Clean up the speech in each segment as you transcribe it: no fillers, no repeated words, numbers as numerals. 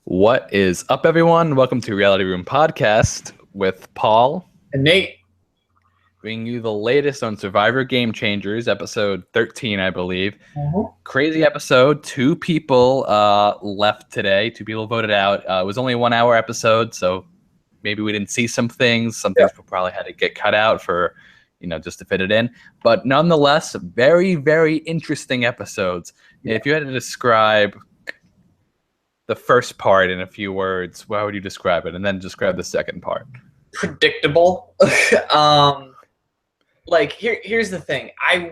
What is up, everyone? Welcome to Reality Room Podcast with Paul, And Nate. bringing you the latest on Survivor Game Changers, episode 13, I believe. Crazy episode. Two people left today. Two people voted out. It was only a 1 hour episode, so maybe we didn't see some things. Some things probably had to get cut out for, just to fit it in. But nonetheless, very, very interesting episodes. Yeah. If you had to describe the first part in a few words, how would you describe it? And then describe the second part. Predictable. Here's the thing. I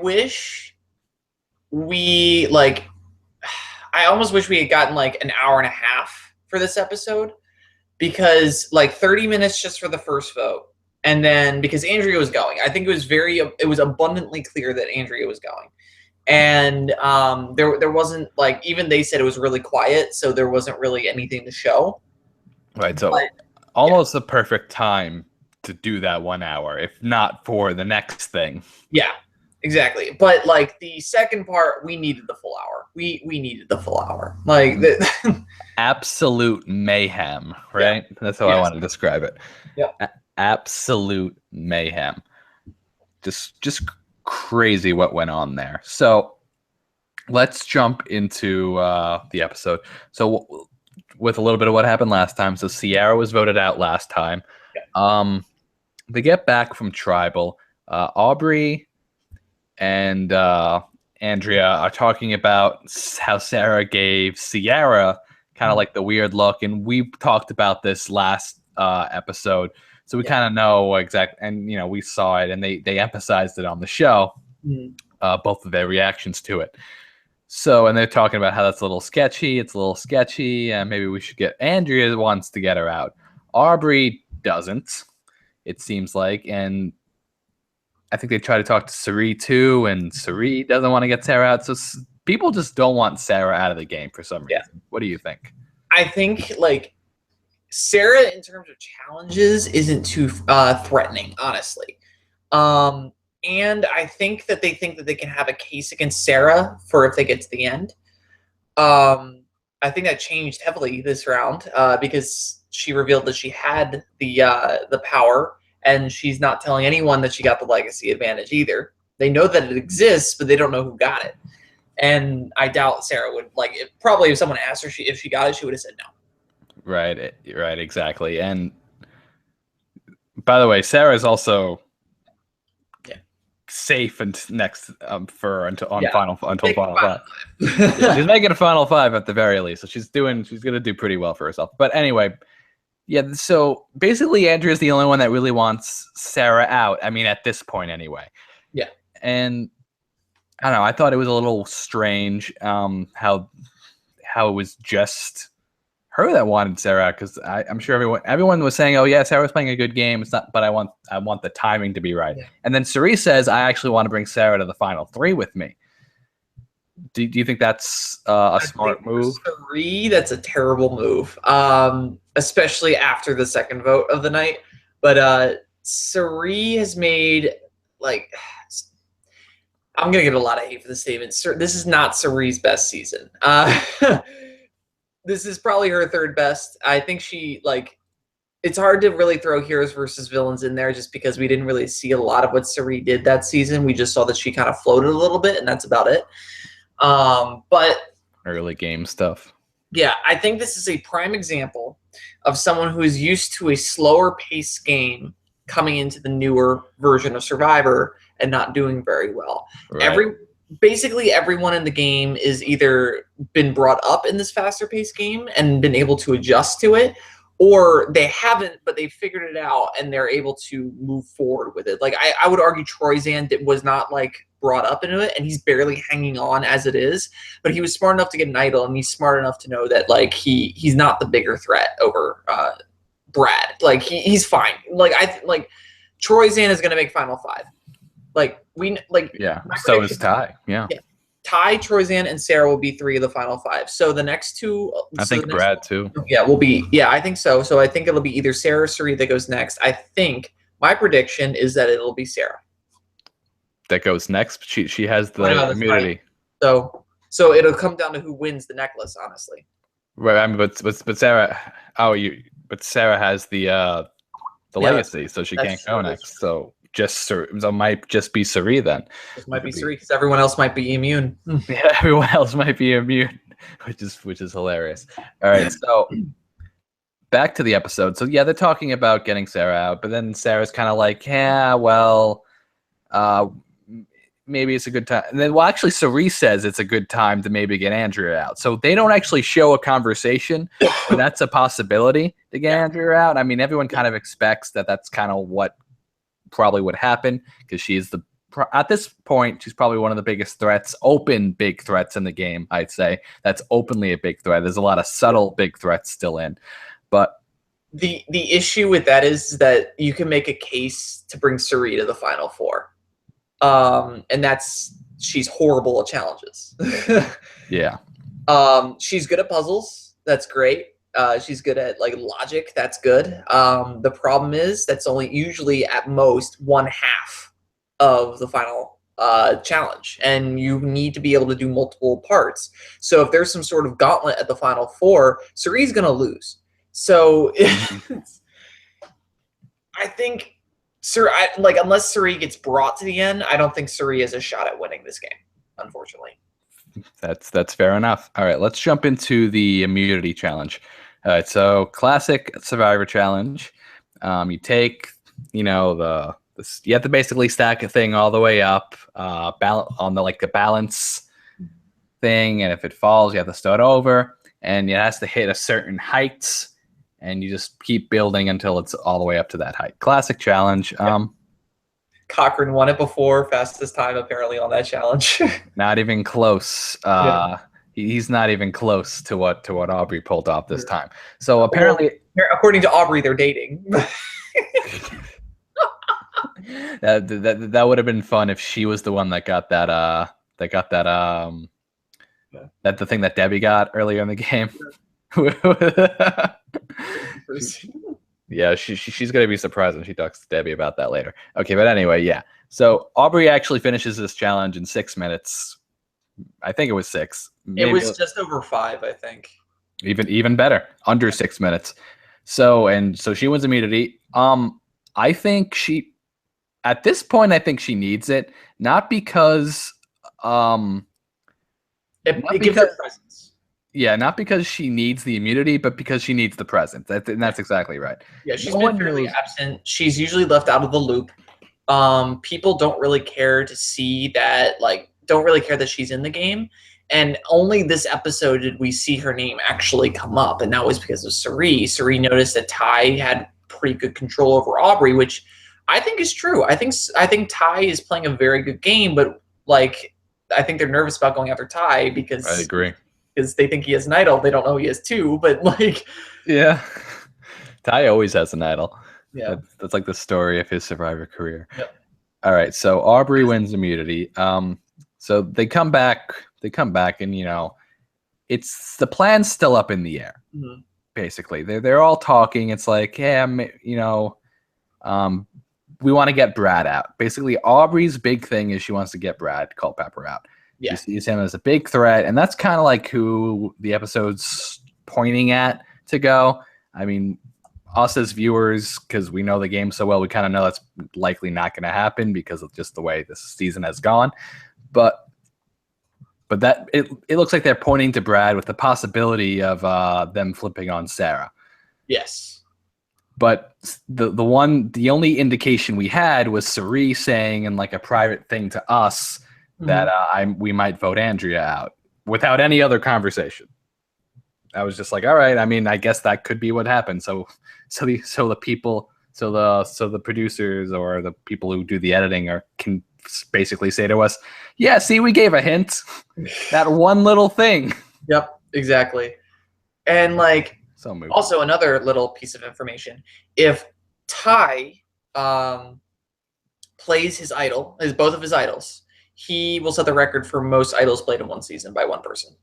almost wish we had gotten an hour and a half for this episode, because 30 minutes just for the first vote. And then because Andrea was going, I think it was abundantly clear that Andrea was going. And there wasn't, even they said it was really quiet, so there wasn't really anything to show. Right, so almost the perfect time to do that 1 hour, if not for the next thing. Yeah, exactly. But the second part, we needed the full hour. We needed the full hour. Absolute mayhem, right? Yeah. That's how I want to describe it. Yeah. Absolute mayhem. Just crazy what went on there. So let's jump into the episode. So with a little bit of what happened last time. So Ciara was voted out last time. Yeah. They get back from Tribal. Aubrey and Andrea are talking about how Sarah gave Ciara kind of like the weird look. And we talked about this last episode. So we kind of know exactly, and we saw it, and they emphasized it on the show, both of their reactions to it. So, and they're talking about how that's a little sketchy. It's a little sketchy, and maybe we should get. Andrea wants to get her out. Aubrey doesn't. It seems like, and I think they try to talk to Cirie too, and Cirie doesn't want to get Sarah out. So people just don't want Sarah out of the game for some reason. Yeah. What do you think? I think Sarah, in terms of challenges, isn't too threatening, honestly. And I think that they can have a case against Sarah for if they get to the end. I think that changed heavily this round because she revealed that she had the power, and she's not telling anyone that she got the legacy advantage either. They know that it exists, but they don't know who got it. And I doubt Sarah would probably if someone asked her if she got it, she would have said no. Right, exactly. And by the way, Sarah is also safe and next until final five. She's making a final five at the very least, so she's gonna do pretty well for herself. But anyway, yeah. So basically, Andrea's the only one that really wants Sarah out. I mean, at this point, anyway. Yeah. And I don't know. I thought it was a little strange how it was just her that wanted Sarah out, because I'm sure everyone was saying, "Oh yeah, Sarah's playing a good game." It's not, but I want the timing to be right. Yeah. And then Cirie says, "I actually want to bring Sarah to the final three with me." Do you think that's a smart move? Cirie, that's a terrible move, especially after the second vote of the night. But Cirie has made I'm gonna get a lot of hate for the statement. This is not Cirie's best season. This is probably her third best. I think she it's hard to really throw heroes versus villains in there just because we didn't really see a lot of what Cirie did that season. We just saw that she kind of floated a little bit, and that's about it. But early game stuff. Yeah, I think this is a prime example of someone who is used to a slower pace game coming into the newer version of Survivor and not doing very well. Right. Basically everyone in the game is either been brought up in this faster paced game and been able to adjust to it, or they haven't, but they figured it out and they're able to move forward with it. I would argue Troyzan was not brought up into it, and he's barely hanging on as it is, but he was smart enough to get an idol, and he's smart enough to know that he's not the bigger threat over Brad. He's fine. Troyzan is going to make final five. Yeah. So is Ty. Yeah. Ty, Troyzan, and Sarah will be three of the final five. So the next two, I think Brad too. Yeah, will be. Yeah, I think so. So I think it'll be either Sarah or Cirie that goes next. I think my prediction is that it'll be Sarah that goes next. She has the immunity. Right. So it'll come down to who wins the necklace, honestly. Right. I mean, but Sarah. Oh, But Sarah has the legacy, so she can't go next. So so it might just be Suri then. This might be Suri because everyone else might be immune. Yeah, everyone else might be immune, which is hilarious. All right, so back to the episode. So yeah, they're talking about getting Sarah out, but then Sarah's kind of like, yeah, well, maybe it's a good time. And then, well, actually, Suri says it's a good time to maybe get Andrea out. So they don't actually show a conversation, but that's a possibility to get Andrea out. I mean, everyone kind of expects that that's kind of what probably would happen because at this point, she's probably one of the biggest threats, big threats in the game, I'd say. That's openly a big threat. There's a lot of subtle big threats still in. But the issue with that is that you can make a case to bring Suri to the Final Four. And she's horrible at challenges. Yeah. She's good at puzzles. That's great. She's good at like logic. That's good. The problem is that's only usually at most 1/2 of the final challenge, and you need to be able to do multiple parts. So if there's some sort of gauntlet at the Final Four, Suri's gonna lose. So I think unless Suri gets brought to the end, I don't think Suri has a shot at winning this game, unfortunately. That's fair enough. All right, let's jump into the immunity challenge. All right, so classic Survivor challenge. You take, you have to basically stack a thing all the way up, on the balance thing, and if it falls, you have to start over, and it has to hit a certain height. And you just keep building until it's all the way up to that height. Classic challenge. Cochran won it before, fastest time apparently on that challenge. Not even close. He's not even close to what Aubrey pulled off this time. So apparently, according to Aubrey, they're dating. that would have been fun if she was the one that got that. That the thing that Debbie got earlier in the game. Yeah, she's gonna be surprised when she talks to Debbie about that later. Okay, but anyway, yeah. So Aubrey actually finishes this challenge in 6 minutes. I think it was 6. Maybe. It was just over 5, I think. Even better, under 6 minutes. So she wins immunity. I think at this point, I think she needs it, not because it gives her presence. Yeah, not because she needs the immunity, but because she needs the presence. And that's exactly right. Yeah, she's been fairly absent. She's usually left out of the loop. People don't really care to see that, don't really care that she's in the game. And only this episode did we see her name actually come up, and that was because of Suri. Suri noticed that Ty had pretty good control over Aubrey, which I think is true. I think Ty is playing a very good game, but I think they're nervous about going after Ty because I agree. Because they think he has an idol. They don't know he has 2, but yeah. Ty always has an idol. Yeah. That's like the story of his Survivor career. Yep. All right, so Aubrey wins immunity. So they come back and it's the plan's still up in the air. Mm-hmm. Basically. They're all talking. It's like, yeah, we want to get Brad out. Basically, Aubrey's big thing is she wants to get Brad Culpepper out. Yeah. She sees him as a big threat, and that's kind of like who the episode's pointing at to go. I mean, us as viewers, because we know the game so well, we kind of know that's likely not going to happen because of just the way this season has gone. But that it looks like they're pointing to Brad with the possibility of them flipping on Sarah. Yes. But the only indication we had was Suri saying in like a private thing to us that we might vote Andrea out without any other conversation. I was just like, all right. I mean, I guess that could be what happened. So the producers or the people who do the editing can basically say to us, yeah, see, we gave a hint. That one little thing. Yep, exactly. And also another little piece of information: if Ty plays both of his idols, he will set the record for most idols played in one season by one person.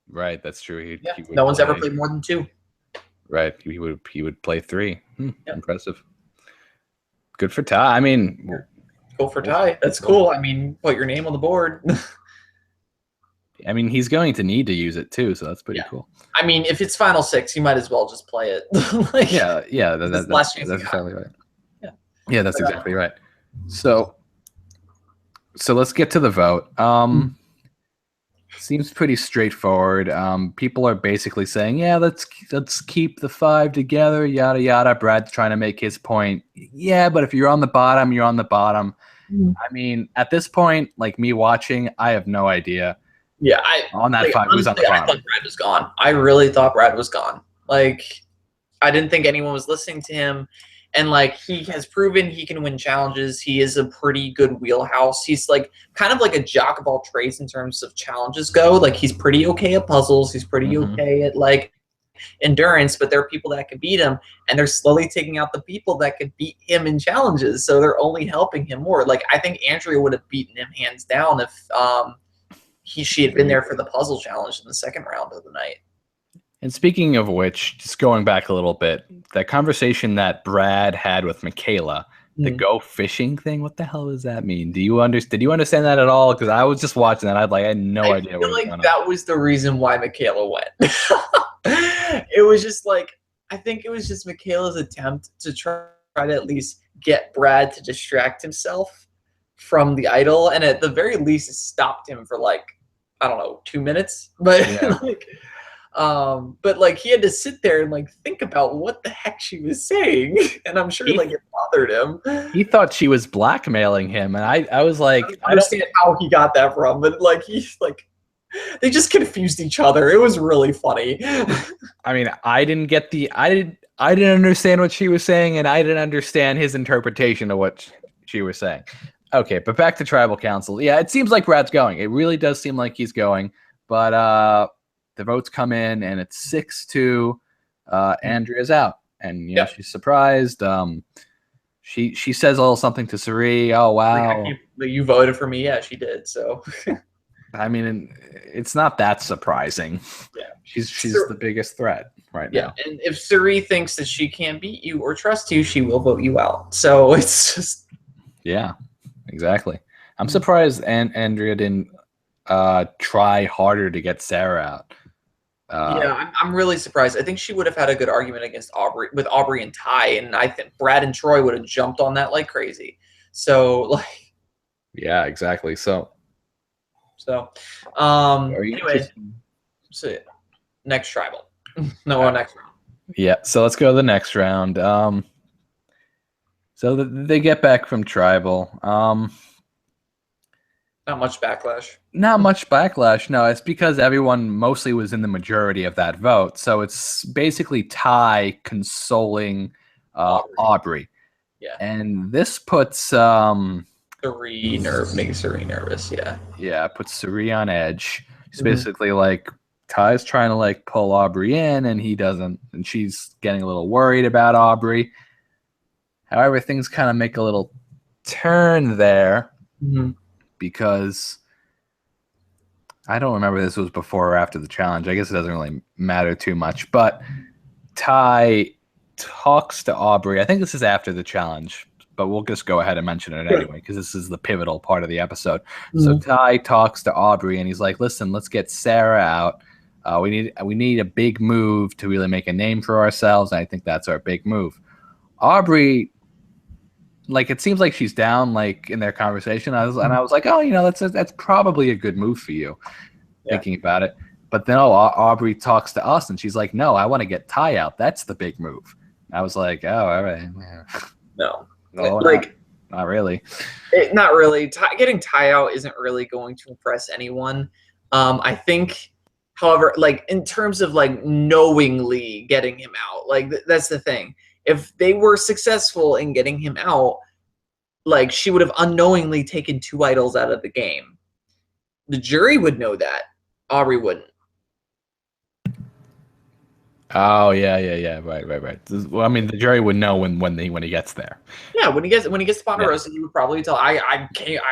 Right, that's true. No one's ever played more than 2. Right, he would play 3. Yep. Impressive. Good for Ty. I mean, cool for Ty. That's cool. I mean, put your name on the board. I mean, he's going to need to use it too, so that's pretty Yeah. cool. I mean, if it's Final Six, you might as well just play it. Like, Yeah, that's the last chance that's you got. exactly right. Yeah. Yeah, that's exactly right. So let's get to the vote. Seems pretty straightforward. People are basically saying, yeah, let's keep the 5 together, yada yada. Brad's trying to make his point. Yeah, but if you're on the bottom, you're on the bottom. I mean, at this point, like me watching, I have no idea. Yeah, on that 5, who's on the I bottom? thought Brad was gone. I really thought Brad was gone. Like, I didn't think anyone was listening to him. And like, he has proven he can win challenges. He is a pretty good wheelhouse. He's like kind of like a jock of all trades in terms of challenges go. Like, he's pretty okay at puzzles. He's pretty okay at like endurance, but there are people that can beat him, and they're slowly taking out the people that could beat him in challenges. So they're only helping him more. Like, I think Andrea would have beaten him hands down if she had been there for the puzzle challenge in the second round of the night. And speaking of which, just going back a little bit, that conversation that Brad had with Michaela, the go fishing thing, what the hell does that mean? Did you understand that at all? Because I was just watching that. I had no idea what was going on. That was the reason why Michaela went. It was just like, I think it was just Michaela's attempt to try to at least get Brad to distract himself from the idol, and at the very least it stopped him for like, I don't know, 2 minutes. But but like, he had to sit there and like think about what the heck she was saying, and I'm sure like it bothered him. He thought she was blackmailing him, and I was like, I don't understand how he got that from, but like, he's like, they just confused each other. It was really funny. I mean, I didn't understand what she was saying, and I didn't understand his interpretation of what she was saying. Okay, but back to Tribal Council. Yeah, it seems like Brad's going. It really does seem like he's going, but the votes come in, and it's 6-2. Andrea's out, and you know, she's surprised. She says a little something to Cirie. Oh wow, you voted for me. Yeah, she did. So I mean, it's not that surprising. Yeah, she's the biggest threat right now. Yeah, and if Cirie thinks that she can't beat you or trust you, she will vote you out. So it's just exactly. I'm surprised Andrea didn't try harder to get Sarah out. Yeah, I'm really surprised. I think she would have had a good argument against Aubrey and Ty, and I think Brad and Troy would have jumped on that like crazy. So like, yeah, exactly. So anyway, so next tribal. Next round. Yeah, so let's go to the next round. So they get back from tribal. Not much backlash. Not much backlash. No, it's because everyone mostly was in the majority of that vote. So it's basically Ty consoling Aubrey. Yeah. And this puts making Cirie nervous. Yeah. Yeah, it puts Cirie on edge. It's basically like Ty's trying to like pull Aubrey in, and he doesn't, and she's getting a little worried about Aubrey. However, things kind of make a little turn there. Because I don't remember this was before or after the challenge. I guess it doesn't really matter too much. But Ty talks to Aubrey. I think this is after the challenge, but we'll just go ahead and mention it anyway because this is the pivotal part of the episode. So Ty talks to Aubrey, and he's like, listen, let's get Sarah out. We need a big move to really make a name for ourselves, and I think that's our big move. Aubrey, like, it seems like she's down, like, in their conversation. I was like, oh, you know, that's probably a good move for you, thinking about it. But then Aubrey talks to us, and she's like, no, I want to get Ty out. That's the big move. I was like, oh, all right. No, like, not really. Not really. Getting Ty out isn't really going to impress anyone. I think, however, like, in terms of like knowingly getting him out, like that's the thing. If they were successful in getting him out, like, she would have unknowingly taken 2 idols out of the game. The jury would know that. Aubrey wouldn't. Oh yeah. Right. Well, I mean, the jury would know when he gets there. Yeah, when he gets to Ponderosa, he would probably tell, I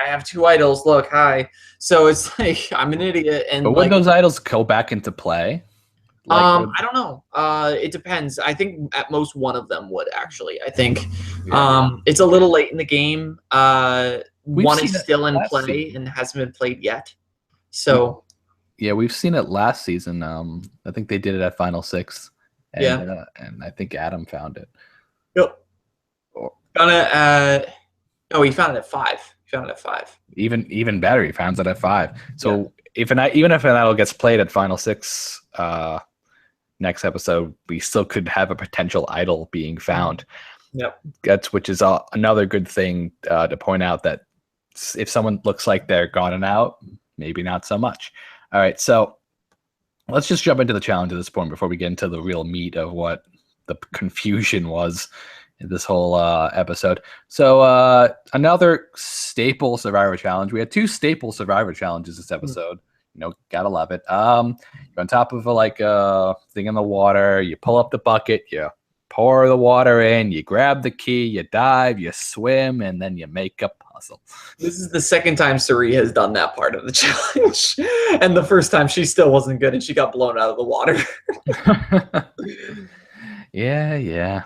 have 2 idols. Look, hi. So it's like, I'm an idiot. And but would those idols go back into play? Like, I don't know. It depends. I think at most one of them would actually. I think it's a little late in the game. One is still in play and hasn't been played yet. So Yeah, we've seen it last season. I think they did it at Final Six, and and I think Adam found it. Yep. Or, Found it at. Oh, he found it at 5. He found it at 5. Even better, he found it at 5. So even if an idol gets played at Final Six next episode, we still could have a potential idol being found. Yep. Which is another good thing to point out, that if someone looks like they're gone and out, maybe not so much. All right, so let's just jump into the challenge at this point before we get into the real meat of what the confusion was in this whole episode. So another staple Survivor challenge. We had 2 staple Survivor challenges this episode. You know, gotta love it. You're on top of a thing in the water. You pull up the bucket. You pour the water in. You grab the key. You dive. You swim, and then you make a puzzle. This is the second time Cirie has done that part of the challenge, and the first time she still wasn't good, and she got blown out of the water. Yeah.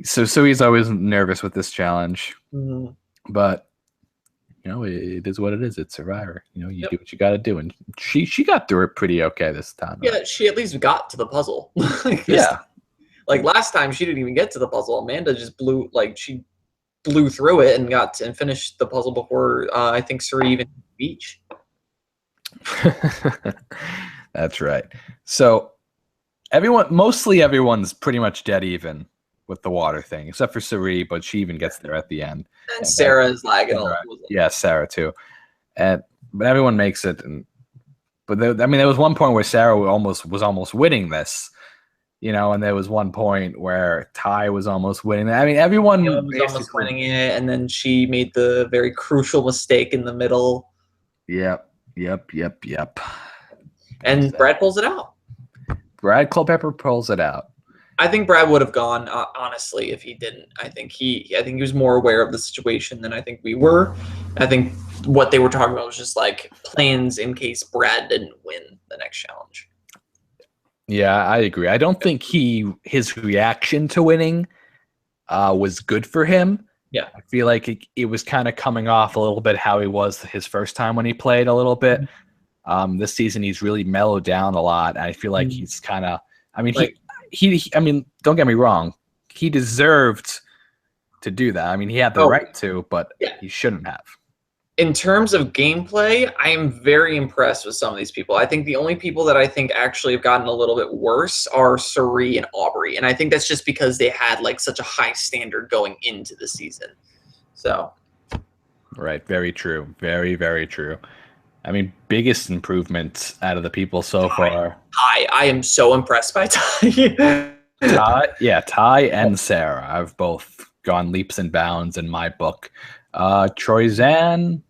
So he's always nervous with this challenge, but you know, it is what it is. It's Survivor. You know, you do what you got to do, and she got through it pretty okay this time. Yeah, she at least got to the puzzle. Like last time, she didn't even get to the puzzle. Amanda just blew through it and finished the puzzle before I think Cirie even hit the beach. That's right. So mostly everyone's pretty much dead even with the water thing, except for Cirie, but she even gets there at the end. And Sarah is lagging a little. Yeah, Sarah too. But everyone makes it. But there was one point where Sarah was almost winning this, you know, and there was one point where Ty was almost winning. I mean, everyone was almost winning it, and then she made the very crucial mistake in the middle. Yep. And Brad pulls it out. Brad Culpepper pulls it out. I think Brad would have gone, honestly, if he didn't. I think he was more aware of the situation than I think we were. I think what they were talking about was just like plans in case Brad didn't win the next challenge. Yeah, I agree. I don't think his reaction to winning was good for him. Yeah. I feel like it was kind of coming off a little bit how he was his first time when he played a little bit. This season, he's really mellowed down a lot. I feel like he's kind of, I mean, I mean, don't get me wrong. He deserved to do that. I mean, he had the right to, but he shouldn't have. In terms of gameplay, I am very impressed with some of these people. I think the only people that I think actually have gotten a little bit worse are Cirie and Aubrey. And I think that's just because they had like such a high standard going into the season. So. Right. Very true. Very, very true. I mean, biggest improvement out of the people so far. I am so impressed by Ty. Ty and Sarah have both gone leaps and bounds in my book. Troyzan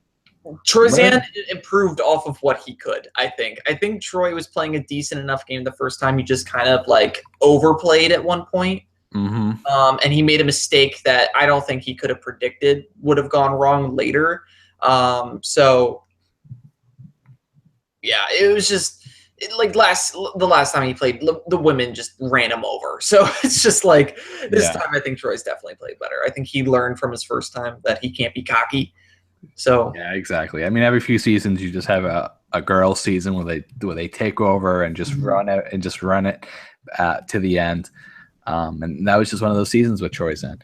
improved off of what he could, I think. I think Troy was playing a decent enough game the first time. He just kind of like overplayed at one point. And he made a mistake that I don't think he could have predicted would have gone wrong later. So yeah, it was just like the last time he played, the women just ran him over. So it's just like this time I think Troy's definitely played better. I think he learned from his first time that he can't be cocky. So yeah, exactly. I mean, every few seasons you just have a girl season where they take over and just run it to the end. And that was just one of those seasons with Troyzan.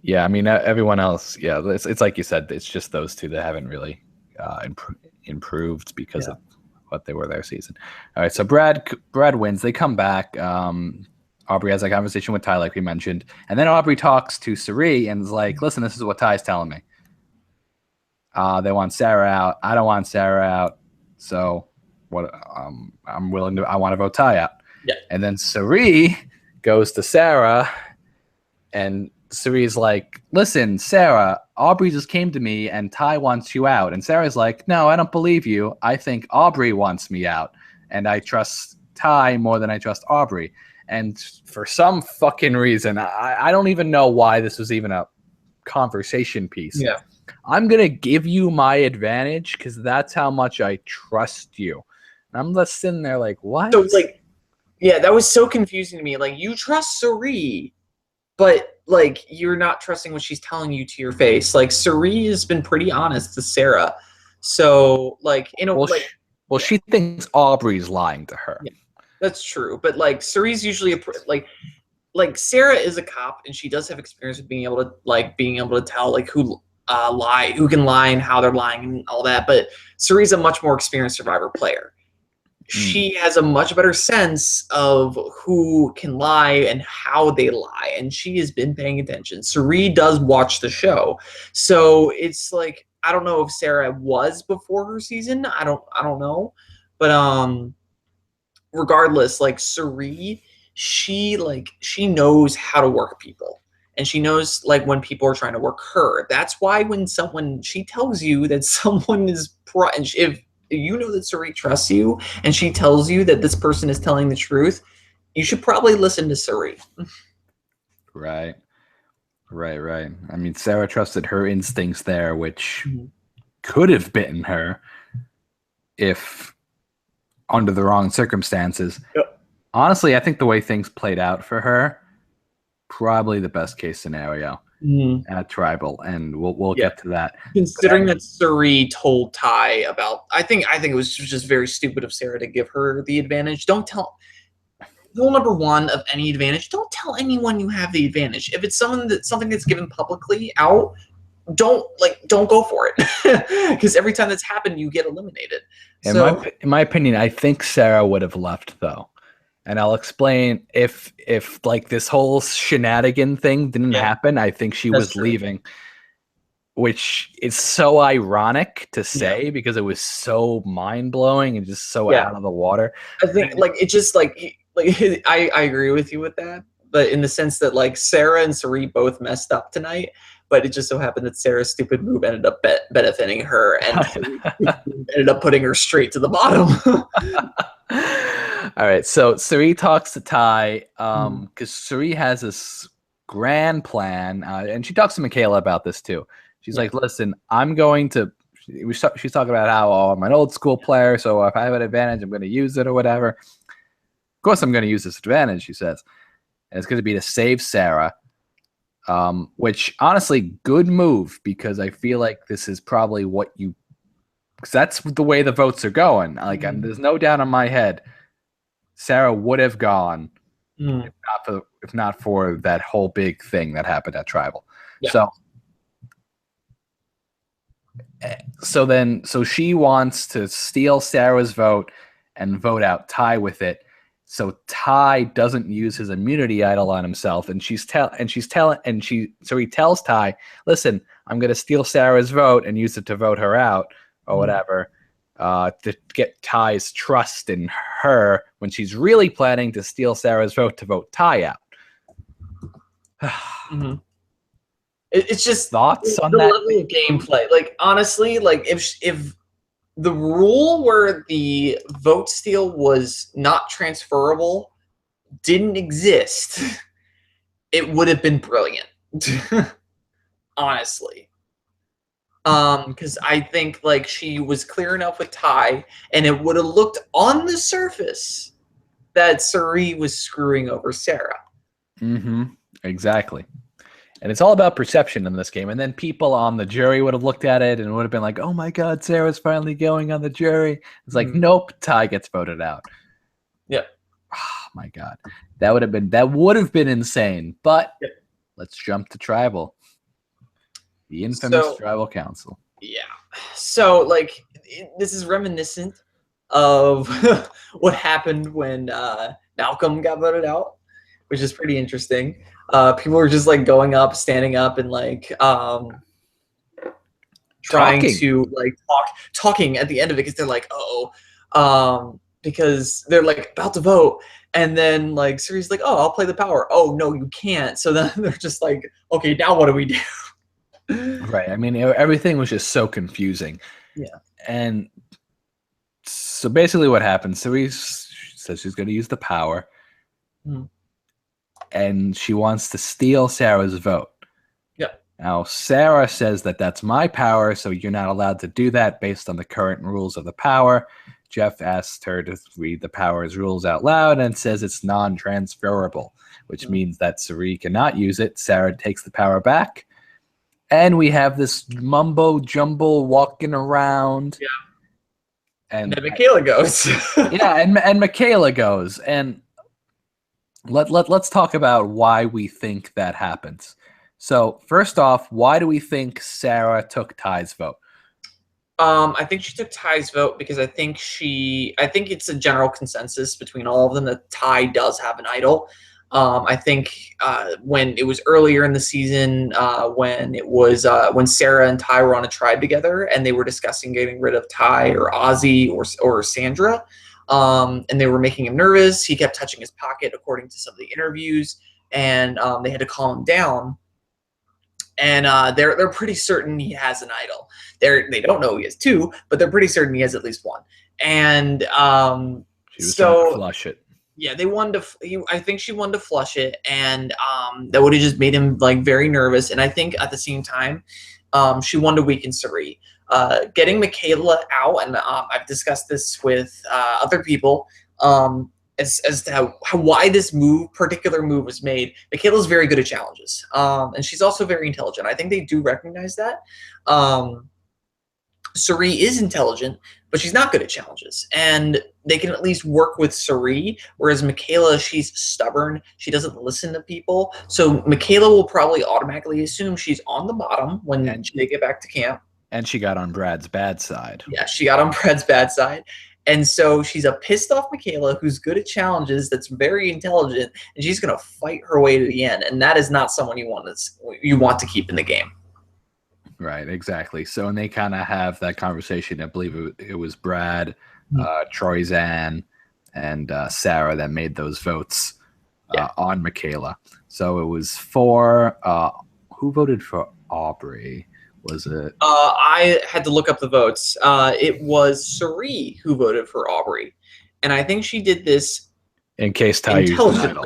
Yeah, I mean, everyone else, it's like you said, it's just those two that haven't really improved because of what they were their season. All right, so Brad wins. They come back. Aubrey has a conversation with Ty, like we mentioned, and then Aubrey talks to Cirie and is like, "Listen, this is what Ty's telling me. They want Sarah out. I don't want Sarah out. So what? I want to vote Ty out." Yeah. And then Cirie goes to Sarah, and Cirie's like, "Listen, Sarah, Aubrey just came to me and Ty wants you out." And Sarah's like, "No, I don't believe you. I think Aubrey wants me out. And I trust Ty more than I trust Aubrey." And for some fucking reason, I don't even know why this was even a conversation piece. Yeah. I'm going to give you my advantage because that's how much I trust you. And I'm just sitting there like, what? So, like, yeah, that was so confusing to me. Like, you trust Cirie, but like you're not trusting what she's telling you to your face. Like Cirie has been pretty honest to Sarah. So like Well, she thinks Aubrey's lying to her. Yeah. That's true, but like Cerie's usually like Sarah is a cop, and she does have experience with being able to tell like who can lie and how they're lying and all that. But Cerie's a much more experienced Survivor player. She has a much better sense of who can lie and how they lie, and she has been paying attention. Cirie does watch the show, so it's like I don't know if Sarah was before her season. I don't know, but regardless, like Cirie, she knows how to work people, and she knows like when people are trying to work her. That's why when she tells you that someone is if you know that Cirie trusts you and she tells you that this person is telling the truth, you should probably listen to Cirie. Right. I mean, Sarah trusted her instincts there, which could have bitten her if under the wrong circumstances. Yep. Honestly, I think the way things played out for her, probably the best case scenario at Tribal, and we'll get to that. Considering that Cirie told Ty about, I think it was just very stupid of Sarah to give her the advantage. Don't tell. Rule number one of any advantage: don't tell anyone you have the advantage. If it's something that's given publicly out, don't go for it, because every time that's happened, you get eliminated. In my opinion, I think Sarah would have left though. And I'll explain if like this whole shenanigan thing didn't happen, I think she was leaving, which is so ironic to say because it was so mind blowing and just so out of the water. I think like it just like I agree with you with that, but in the sense that like Sarah and Cirie both messed up tonight, but it just so happened that Sarah's stupid move ended up benefiting her and ended up putting her straight to the bottom. All right, so Cirie talks to Ty because Cirie has this grand plan, and she talks to Michaela about this too. She's like, listen, I'm going to she's talking about how I'm an old school player, so if I have an advantage, I'm going to use it or whatever. Of course, I'm going to use this advantage, she says. And it's going to be to save Sarah, which honestly, good move, because I feel like this is probably because that's the way the votes are going. Like, there's no doubt in my head Sarah would have gone if not for that whole big thing that happened at Tribal. Yeah. So she wants to steal Sarah's vote and vote out Ty with it. So Ty doesn't use his immunity idol on himself, and he tells Ty, listen, I'm going to steal Sarah's vote and use it to vote her out or whatever. To get Ty's trust in her when she's really planning to steal Sarah's vote to vote Ty out. It's just thoughts on the that level of gameplay. Like honestly, like if the rule where the vote steal was not transferable didn't exist, it would have been brilliant. Honestly. Because I think like she was clear enough with Ty, and it would have looked on the surface that Cirie was screwing over Sarah. Exactly. And it's all about perception in this game. And then people on the jury would have looked at it and would have been like, oh my God, Sarah's finally going on the jury. It's like, nope, Ty gets voted out. Yeah. Oh my God. That would have been insane. But let's jump to Tribal. The infamous Tribal Council. Yeah. So, like, this is reminiscent of what happened when Malcolm got voted out, which is pretty interesting. People were just, like, going up, standing up, and, like, trying to, like, talking at the end of it because they're like, because they're, like, about to vote. And then, like, Cirie's like, oh, I'll play the power. Oh, no, you can't. So then they're just like, okay, now what do we do? Right. I mean, everything was just so confusing. Yeah. And so basically what happened, Cirie says she's going to use the power. And she wants to steal Sarah's vote. Yeah. Now, Sarah says that that's my power, so you're not allowed to do that based on the current rules of the power. Jeff asked her to read the power's rules out loud and says it's non-transferable, which means that Cirie cannot use it. Sarah takes the power back. And we have this mumbo jumbo walking around. Yeah. And then Michaela goes. yeah, and Michaela goes. And let's talk about why we think that happens. So first off, why do we think Sarah took Ty's vote? I think she took Ty's vote because I think it's a general consensus between all of them that Ty does have an idol. I think when it was earlier in the season, when Sarah and Ty were on a tribe together and they were discussing getting rid of Ty or Ozzy or Sandra, and they were making him nervous. He kept touching his pocket, according to some of the interviews, and they had to calm him down. And they're pretty certain he has an idol. They don't know he has two, but they're pretty certain he has at least one. And she was trying to flush it. Yeah, they wanted to. I think she wanted to flush it, and that would have just made him like very nervous. And I think at the same time, she wanted to weaken Cirie. Getting Michaela out, and I've discussed this with other people. As to why this particular move was made. Michaela's very good at challenges, and she's also very intelligent. I think they do recognize that. Cirie is intelligent, but she's not good at challenges, and they can at least work with Cirie, whereas Michaela, she's stubborn. She doesn't listen to people, so Michaela will probably automatically assume she's on the bottom when they get back to camp. And she got on Brad's bad side. Yeah, she got on Brad's bad side. And so she's a pissed off Michaela who's good at challenges, that's very intelligent, and she's going to fight her way to the end. And that is not someone you want to keep in the game. Right, exactly. So, and they kind of have that conversation. I believe it was Brad, Troyzan, and Sarah that made those votes on Michaela. So it was for who voted for Aubrey? Was it? I had to look up the votes. It was Cirie who voted for Aubrey, and I think she did this in case Ty used an idol.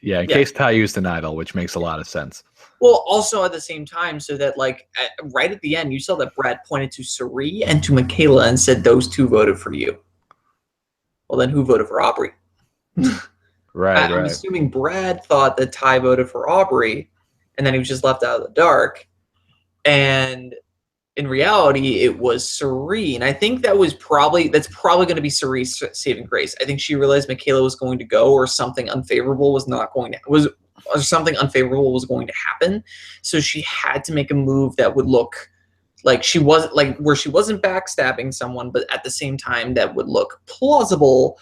Yeah, in case Ty used an idol, which makes a lot of sense. Well, also at the same time, so that like right at the end, you saw that Brad pointed to Cirie and to Michaela and said those two voted for you. Well, then who voted for Aubrey? Right. I'm assuming Brad thought that Ty voted for Aubrey, and then he was just left out of the dark. And in reality, it was Cirie, and I think that's probably going to be Cirie's saving grace. I think she realized Michaela was going to go, or something unfavorable was going to happen. So she had to make a move that would look like she wasn't backstabbing someone, but at the same time that would look plausible,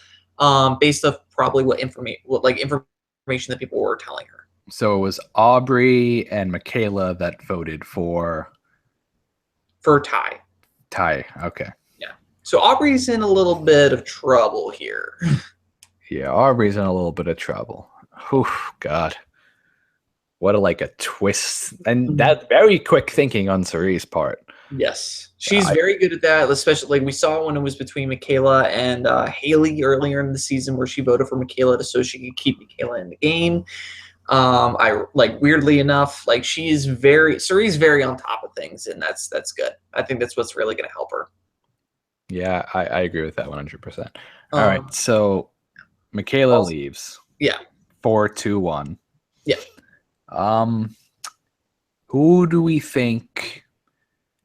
based off probably what information that people were telling her. So it was Aubrey and Michaela that voted for Ty. Ty, okay. Yeah. So Aubrey's in a little bit of trouble here. Yeah, Aubrey's in a little bit of trouble. Oh, God. What a twist. And that's very quick thinking on Cirie's part. Yes. She's very good at that, especially we saw when it was between Michaela and Haley earlier in the season, where she voted for Michaela so she could keep Michaela in the game. Weirdly enough, Cirie's very on top of things, and that's good. I think that's what's really going to help her. Yeah, I agree with that 100%. All right, so Michaela leaves. Yeah. 4-2-1. Yeah. Who do we think?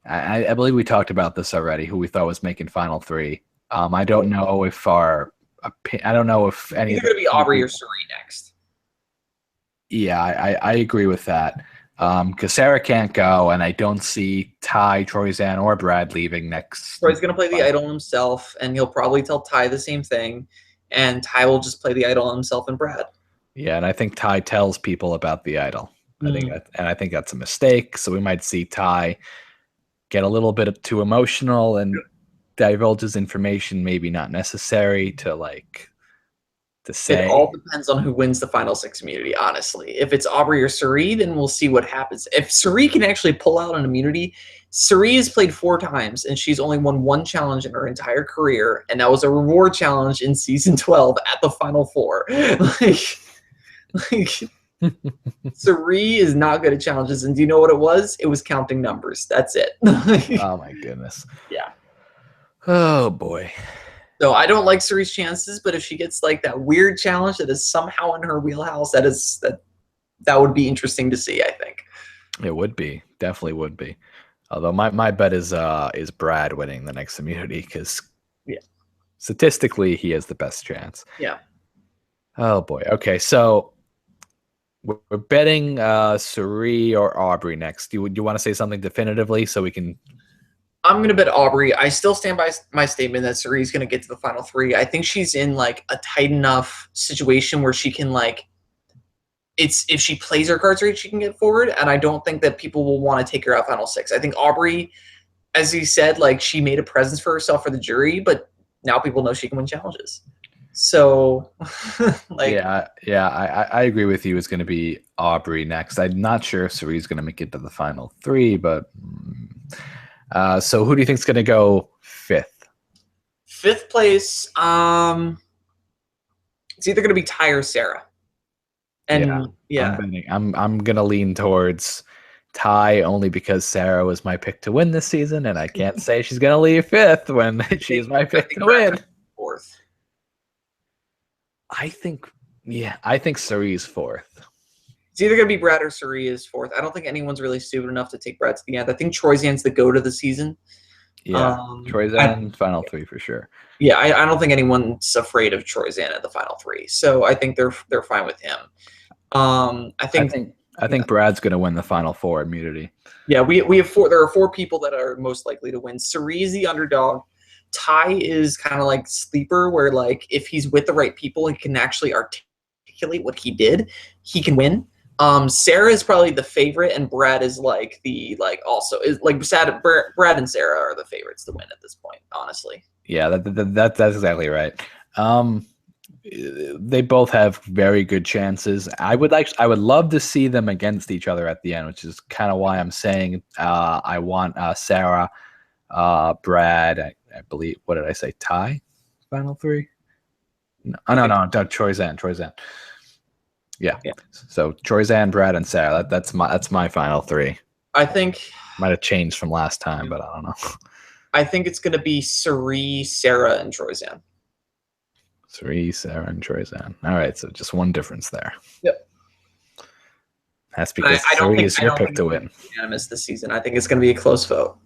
I believe we talked about this already. Who we thought was making final three? I don't know if any. It's going to be Aubrey or Cirie next. Yeah, I agree with that. Because Sarah can't go, and I don't see Ty, Troyzan, or Brad leaving next. Troy's going to play the idol himself, and he'll probably tell Ty the same thing, and Ty will just play the idol himself and Brad. Yeah, and I think Ty tells people about the idol. I think that's a mistake. So we might see Ty get a little bit too emotional and divulges information maybe not necessary to say. It all depends on who wins the final six immunity, honestly. If it's Aubrey or Cirie, then we'll see what happens. If Cirie can actually pull out an immunity, Cirie has played 4 times, and she's only won 1 challenge in her entire career, and that was a reward challenge in season 12 at the final 4. Cirie is not good at challenges, and do you know what it was? It was counting numbers. That's it. Oh my goodness. Yeah. Oh boy. So I don't like Cirie's chances, but if she gets that weird challenge that is somehow in her wheelhouse, that would be interesting to see, I think. It would be, definitely would be. Although my bet is Brad winning the next immunity because Yeah. statistically he has the best chance. Yeah. Oh boy. Okay, so we're betting Suri or Aubrey next. Do you want to say something definitively so we can? I'm gonna bet Aubrey. I still stand by my statement that Sari's gonna get to the final three. I think she's in like a tight enough situation where she can like. It's if she plays her cards right, she can get forward, and I don't think that people will want to take her out final six. I think Aubrey, as he said, like she made a presence for herself for the jury, but now people know she can win challenges. So, like, I agree with you. It's going to be Aubrey next. I'm not sure if Suri's going to make it to the final three, but so who do you think is going to go fifth? Fifth place, it's either going to be Ty or Sarah. And yeah. I'm going to lean towards Ty only because Sarah was my pick to win this season, and I can't say she's going to leave fifth when she's my pick to win. Fourth. I think Suri is fourth. It's either going to be Brad or Suri is fourth. I don't think anyone's really stupid enough to take Brad to the end. I think Troyzan's the goat of the season. Yeah, Troyzan final three for sure. Yeah, I don't think anyone's afraid of Troyzan at the final three. So I think they're fine with him. I think Brad's going to win the final four immunity. Yeah, we have four. There are four people that are most likely to win. Suri is the underdog. Ty is kind of like sleeper, where like if he's with the right people and can actually articulate what he did, he can win. Sarah is probably the favorite, and Brad is like also Brad and Sarah are the favorites to win at this point. Honestly, yeah, that's exactly right. They both have very good chances. I would love to see them against each other at the end, which is kind of why I'm saying I want Sarah, Brad. I believe, what did I say? Ty, final three? No, Troyzan. Yeah. So Troyzan, Brad, and Sarah. That's my final three. I think might have changed from last time, but I don't know. I think it's going to be Suri, Sarah, and Troyzan. Suri, Sarah, and Troyzan. All right, so just one difference there. Yep. That's because Suri is your pick to win. Unanimous this season. I think it's going to be a close vote.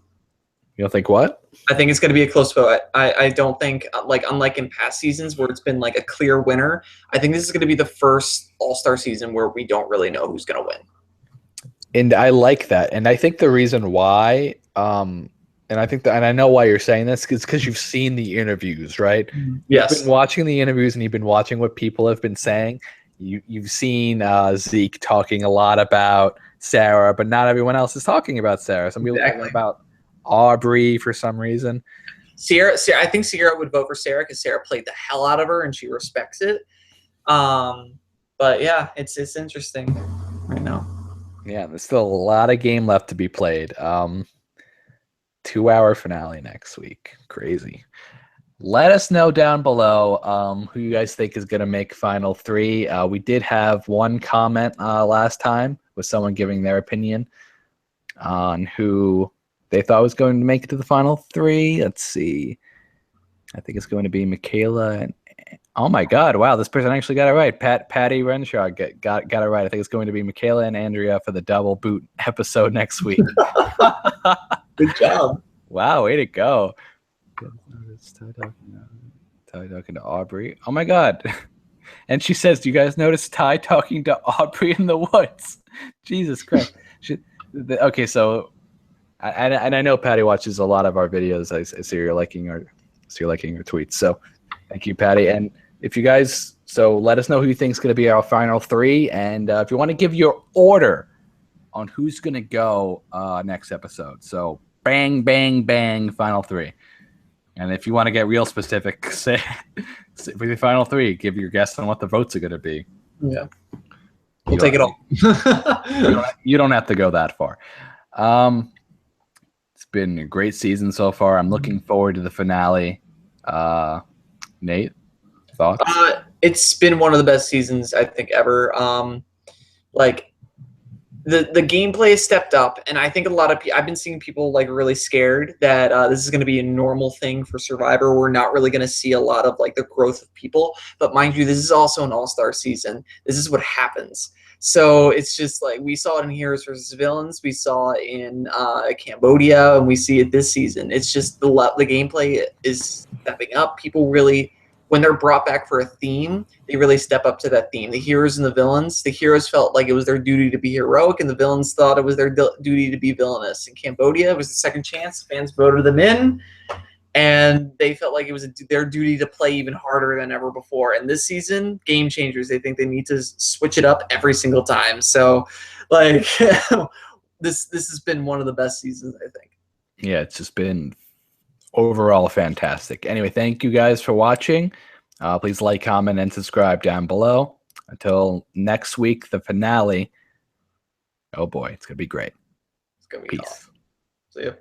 You don't think what? I think it's going to be a close vote. I don't think, like, unlike in past seasons where it's been like a clear winner, I think this is going to be the first All-Star season where we don't really know who's going to win. And I like that. And I think the reason why, and I know why you're saying this, is because you've seen the interviews, right? Yes. You've been watching the interviews and you've been watching what people have been saying. You've seen Zeke talking a lot about Sarah, but not everyone else is talking about Sarah. Some people talking about Aubrey for some reason. Sarah, I think Sierra would vote for Sarah because Sarah played the hell out of her and she respects it. But yeah, it's interesting right now. Yeah, there's still a lot of game left to be played. 2-hour finale next week. Crazy. Let us know down below who you guys think is going to make final three. We did have one comment last time with someone giving their opinion on who they thought was going to make it to the final three. Let's see. I think it's going to be Michaela. And oh my God! Wow, this person actually got it right. Patty Renshaw got it right. I think it's going to be Michaela and Andrea for the double boot episode next week. Good job! Wow, way to go! Ty talking to Aubrey. Oh my God! And she says, "Do you guys notice Ty talking to Aubrey in the woods?" Jesus Christ! Okay, so. And I know Patty watches a lot of our videos. I see you're liking her tweets. So thank you, Patty. And if you guys, so let us know who you think is going to be our final three. And if you want to give your order on who's going to go next episode. So bang, bang, bang, final three. And if you want to get real specific, say for the final three, give your guess on what the votes are going to be. Yeah. We'll take it all. You don't have to go that far. It's been a great season so far. I'm looking forward to the finale. Nate, thoughts? It's been one of the best seasons I think ever. Like the gameplay stepped up, and I think a lot of people. I've been seeing people like really scared that this is going to be a normal thing for Survivor. We're not really going to see a lot of like the growth of people. But mind you, this is also an all-star season. This is what happens. So it's just like we saw it in Heroes versus Villains, we saw it in Cambodia, and we see it this season. It's just the gameplay is stepping up. People really, when they're brought back for a theme, they really step up to that theme. The heroes and the villains. The heroes felt like it was their duty to be heroic, and the villains thought it was their duty to be villainous. In Cambodia, it was the second chance. Fans voted them in, and they felt like it was their duty to play even harder than ever before. And this season, game changers. They think they need to switch it up every single time. So, like, this has been one of the best seasons, I think. Yeah, it's just been overall fantastic. Anyway, thank you guys for watching. Please like, comment, and subscribe down below. Until next week, the finale. Oh boy, it's gonna be great. It's gonna be Peace. awesome. See ya.